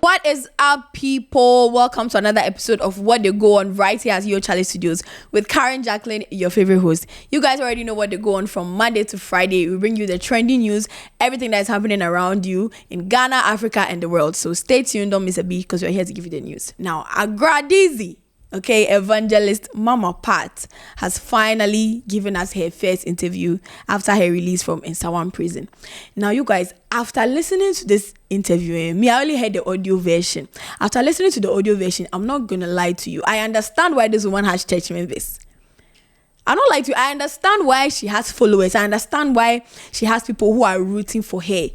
What is up, people? Welcome to another episode of What They Go On right here at Your Charlie Studios with Karen Jacqueline, your favorite host. You guys already know what they go on from Monday to Friday. We bring you the trending news, everything that is happening around you in Ghana, Africa, and the world. So stay tuned, don't miss a beat, because we're here to give you the news. Now, Agradaa, evangelist Mama Pat has finally given us her first interview after her release from Nsawam prison. Now, you guys, after listening to this interview, I only heard the audio version. After listening to the audio version, I'm not gonna lie to you. I understand why this woman has church members. I don't like to. I understand why she has followers. I understand why she has people who are rooting for her.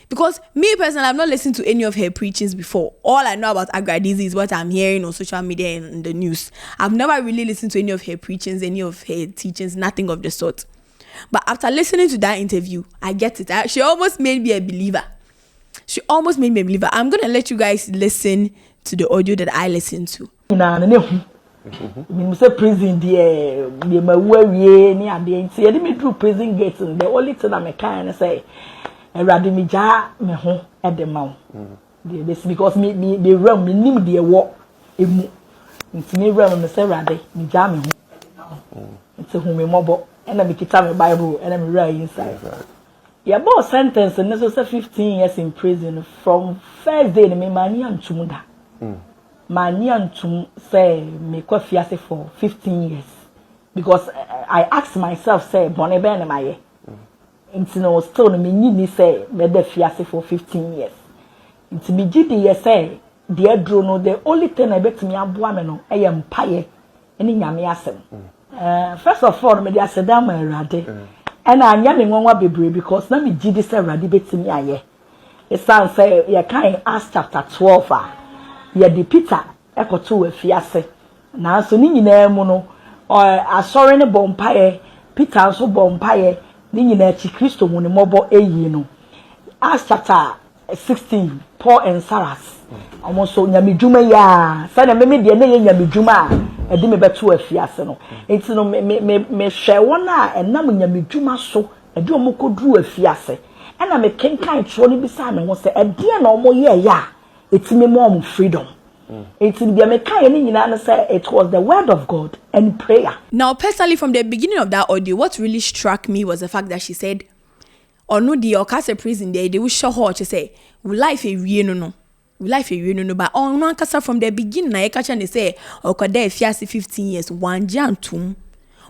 Because me personally, I've not listened to any of her preachings before. All I know about Agradaa is what I'm hearing on social media and in the news. I've never really listened to any of her preachings, any of her teachings, nothing of the sort. But after listening to that interview, I get it. She almost made me a believer. I'm going to let you guys listen to the audio that I listened to. Prison there, my way near the prison gates, and the only thing I can say. Radimija me home at the mount. This because me the realm me nim the walk emu. It's me realm me say radi me jam me home. It's a home mobile and I me kita me Bible and I'm right inside. Yeah, both sentence and necessary 15 years in prison from first day me mani antumda. Mani antum say me kwa fiase for 15 years because I asked myself say bone be na maye. It's no still me need say me the fiase for 15 years. It's me GD say dear no the only thing I bet me aboa me no I am paye any nyame asem. First of all me dey asedam Awurade. And I nyame nwanwa bebre because na me GD say Awurade betimi aye. It sounds say you can Acts chapter 12 ya di Peter ekoto afiase. Na so ni nyina mu no asore ne bompaye Peter so bompaye ni na chi Kristo mu ne mobo eyi no. Acts chapter 16 Paul and Silas almost so nyamedwuma ya say na me de na ye nyamedwuma a edi me beto afiase no enti no me hwe wona enam nyamedwuma so edi omokoduru afiase na me kenkan tro ni bisa me ho say edi na omo ye ya etime mo freedom. It was the word of God and prayer. Now, personally, from the beginning of that audio, what really struck me was the fact that she said, "Oh no, the Okase prison there, they will show her to say, we life a no. We life a no. But on one kasa from the beginning, I catch and they say, okay, there fiasi 15 years, one jantum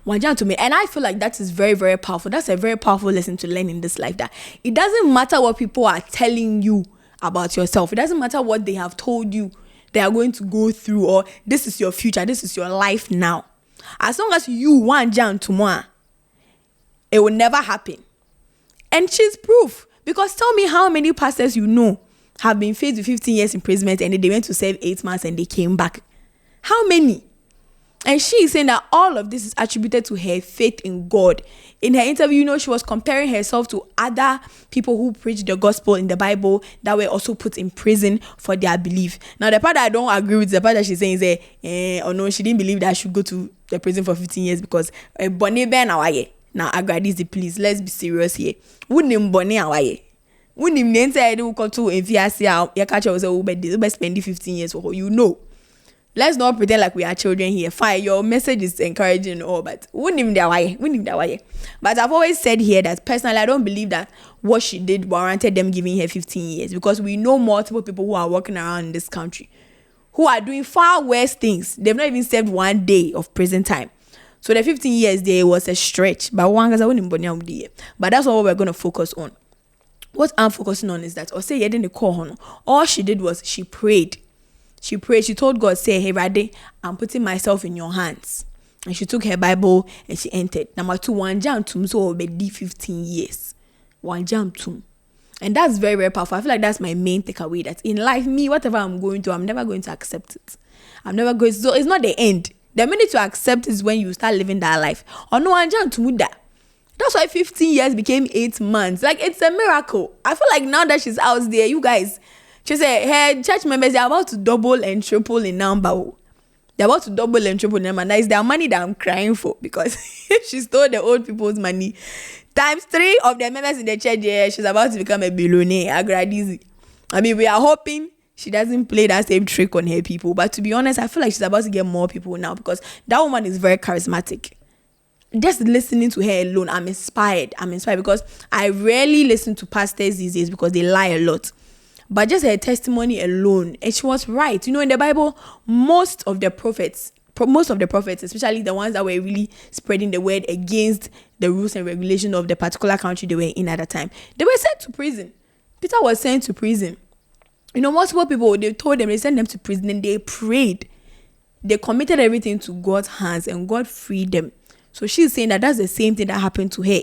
to me." And I feel like that is very, very powerful. That's a very powerful lesson to learn in this life. That it doesn't matter what people are telling you about yourself. It doesn't matter what they have told you they are going to go through, or this is your future, this is your life now. As long as you want Jan tomorrow, it will never happen. And she's proof. Because tell me how many pastors you know have been faced with 15 years imprisonment and they went to serve 8 months and they came back. How many? And she is saying that all of this is attributed to her faith in God. In her interview, she was comparing herself to other people who preach the gospel in the Bible that were also put in prison for their belief. Now, the part that I don't agree with, the part that she's saying is, oh no, she didn't believe that I should go to the prison for 15 years because Bonnie Ben Awaye. Now, Agradaa, please, let's be serious here. Wouldn't Bonnie Awaye? Wouldn't name say I do come to Enfiasia, your catcher was over spending 15 years for you know. Let's not pretend like we are children here. Fine, your message is encouraging and all, but wouldn't even that way. But I've always said here that personally, I don't believe that what she did warranted them giving her 15 years because we know multiple people who are walking around in this country who are doing far worse things. They've not even served 1 day of prison time. So the 15 years there was a stretch. But that's what we're going to focus on. What I'm focusing on is that, all she did was she prayed. She prayed. She told God, say, "Hey, Rade, I'm putting myself in your hands." And she took her Bible and she entered. Number 2, one jam tum so obedi 15 years. One jam tum. And that's very, very powerful. I feel like that's my main takeaway. That in life, me, whatever I'm going to, I'm never going to accept it. I'm never going to. So it's not the end. The minute you accept is when you start living that life. Oh no, one jam tum that. That's why 15 years became 8 months. Like, it's a miracle. I feel like now that she's out there, you guys, she said her church members are about to double and triple in number. They're about to double and triple in number. That is their money that I'm crying for because she stole the old people's money. Times 3 of the members in the church, yeah, she's about to become a billionaire. Agradaa. I mean, we are hoping she doesn't play that same trick on her people. But to be honest, I feel like she's about to get more people now because that woman is very charismatic. Just listening to her alone, I'm inspired. Because I rarely listen to pastors these days because they lie a lot. But just her testimony alone, and she was right. In the Bible, most of the prophets, especially the ones that were really spreading the word against the rules and regulations of the particular country they were in at the time, they were sent to prison. Peter was sent to prison. Multiple people, they sent them to prison and they prayed. They committed everything to God's hands and God freed them. So she's saying that that's the same thing that happened to her.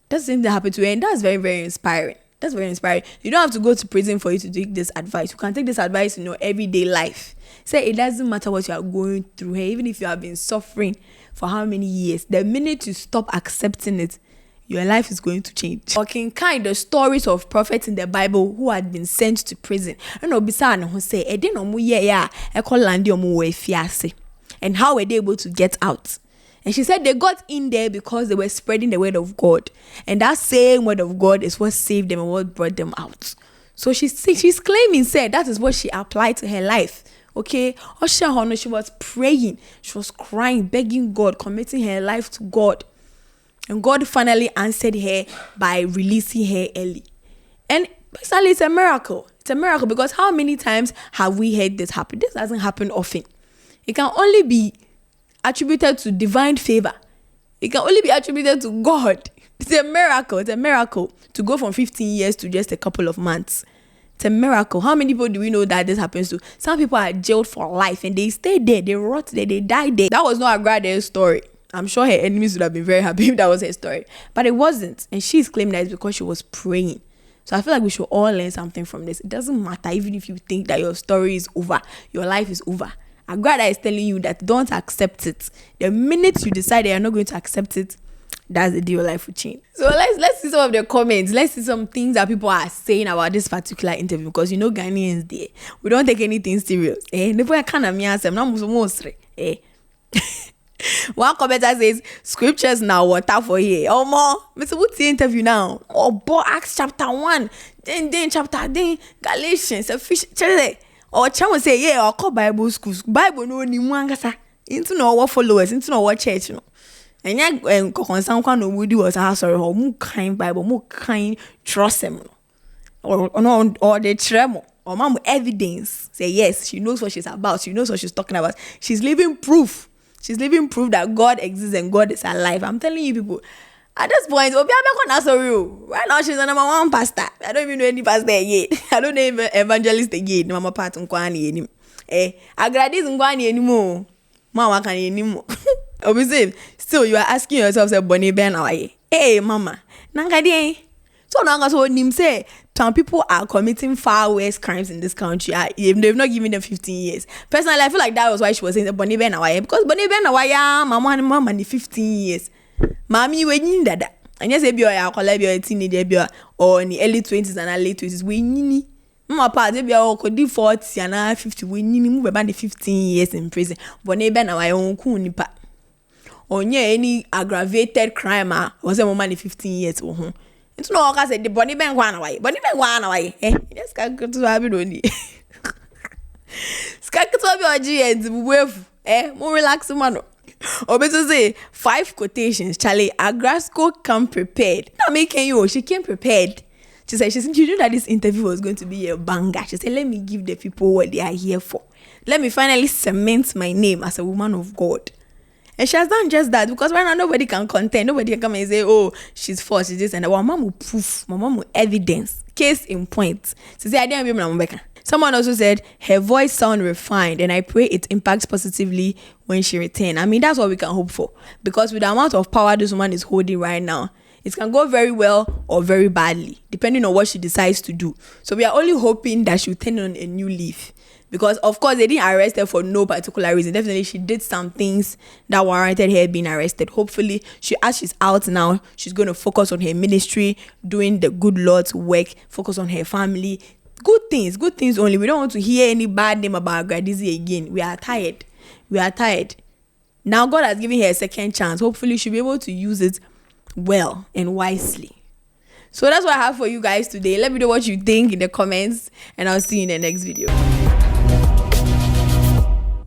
That's the same thing that happened to her, and that's very, very inspiring. That's very inspiring. You don't have to go to prison for you to take this advice. You can take this advice in your everyday life. Say it doesn't matter what you are going through here, even if you have been suffering for how many years. The minute you stop accepting it, your life is going to change. Talking kind of stories of prophets in the Bible who had been sent to prison. And how were they able to get out? And she said they got in there because they were spreading the word of God. And that same word of God is what saved them and what brought them out. So she's claiming, said that is what she applied to her life. Okay? She was praying. She was crying, begging God, committing her life to God. And God finally answered her by releasing her early. And personally, it's a miracle. It's a miracle because how many times have we heard this happen? This doesn't happen often. It can only be attributed to divine favor. It can only be attributed to God. It's a miracle. It's a miracle to go from 15 years to just a couple of months. It's a miracle. How many people do we know that this happens to? Some people are jailed for life and they stay there. They rot there. They die there. That was not Agrada's story. I'm sure her enemies would have been very happy if that was her story. But it wasn't. And she's claiming that it's because she was praying. So I feel like we should all learn something from this. It doesn't matter even if you think that your story is over. Your life is over. Agrada is telling you that don't accept it. The minute you decide that you're not going to accept it, that's the day your life will change. So let's see some of the comments. Let's see some things that people are saying about this particular interview because Ghanaians there. We don't take anything serious. One commenter says, scriptures now water for here. Oh, more. Mr. What's the interview now? Oh, boy, Acts chapter 1. Then chapter, then Galatians, or Chama say, yeah, or call Bible schools. Bible no ni mwangasa. Into no what followers, into no what church, no. And yeah, concern no woody was sorry, or more kind Bible, more kind trust them. Or the tremor, or mom evidence. Say yes, she knows what she's about, she knows what she's talking about. She's living proof. She's living proof that God exists and God is alive. I'm telling you people. At this point, right now she's the number one pastor. I don't even know any pastor again. I don't know even evangelist again. Mama part Nkwani. Agradaa is Nkwani anymore. Mama can anymore. Obviously, still you are asking yourself, say Bonnie Ben away. Hey, mama. Nangadi. So now so him say some people are committing far worse crimes in this country. They've not given them 15 years. Personally, I feel like that was why she was saying Bonnie Ben away because Bonnie Ben away, mama 15 years. Mami we nyin dada. Anya say bi o ya akola bi o teenager bi or in the early 20s and late 20s we nyini. Mama pa dey bi o ko di 40 and 50 we nyini mu be ba the 15 years in prison. But na be na wa yon ku nipa. Onye any aggravated crime was a mama 15 years wo ho. Ntu no ka say the boni ben kwa na wa. Boni ben kwa na wa. Yes ka go to abi do ni. Ska to bi oji e bubuefu. Mo relax man. Obeto say 5 quotations. Charlie, Agrasco come prepared. Not making you. She came prepared. She said she knew that this interview was going to be a banger. She said, let me give the people what they are here for. Let me finally cement my name as a woman of God. And she has done just that because right now nobody can contend. Nobody can come and say, oh, she's false, she's this and that. My mom will proof. My mom will evidence. Case in point. She said, I didn't remember. Someone also said, her voice sounds refined and I pray it impacts positively when she returns. I mean, that's what we can hope for. Because with the amount of power this woman is holding right now, it can go very well or very badly, depending on what she decides to do. So we are only hoping that she'll turn on a new leaf. Because, of course, they didn't arrest her for no particular reason. Definitely, she did some things that warranted her being arrested. Hopefully, as she's out now, she's going to focus on her ministry, doing the good Lord's work, focus on her family. Good things only. We don't want to hear any bad name about Agradaa again. We are tired. Now God has given her a second chance. Hopefully she'll be able to use it well and wisely. So that's what I have for you guys today. Let me know what you think in the comments, and I'll see you in the next video.